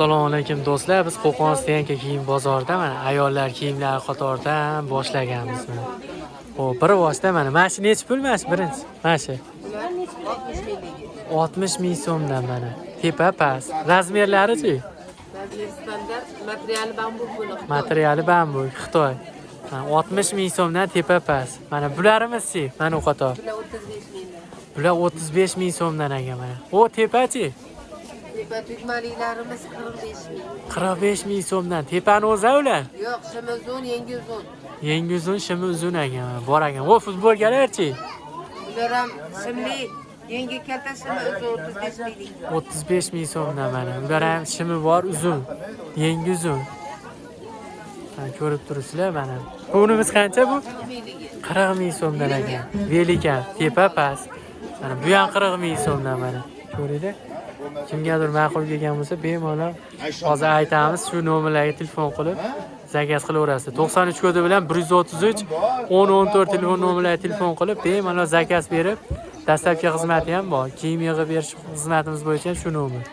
Assalomu alaykum do'stlar. Biz Qo'qon Stenka kiyim bozorida mana ayollar kiyimlari qatoridan boshlaganmiz mana. Xo'p, bir boshda mana shu necha pul mana shu birinchi? Mana shu 60 ming so'mdan mana. Tepa past. Razmerlari-chi? Razmer standart, materiali bambuk bo'liq. Materiali bambuk, Xitoy. 60 ming so'mdan tepa past. Mana bularimiz-chi? Mana u qator. Bular 35 mingdan. Bular 35 ming so'mdan ekan mana. O tepa-chi? Tepa tugmaliklarimiz 45 ming. 45 ming so'mdan. Tepani o'zi ular? Yo'q, shimi uzun, yangi uzun. Yangi uzun, shimi uzun ekan. Bor ekan. O futbolkalar-chi? Bular ham shimli, yangi kalta shimi uzun 35 ming. 35 ming so'mdan mana. Ular ham shimi bor, uzun. Yangi uzun. Ko'rib turibsizlar mana. Bunimiz qancha bu? 40 ming so'mdan ekan. Velikan, tepa past. Mana bu ham 40 ming so'mdan mana. Ko'ringlar. Kimgadir ma'qul kelgan bo'lsa, bemalol hozir aytamiz, shu nomerlarga telefon qilib zakaz qilaverasiz. 93 kodi bilan 133 1014 telefon nomerlariga telefon qilib bemalol zakaz berib, dastlabki xizmati ham bor. Kiyim yig'ib berish xizmatimiz bo'yicha shu nomer.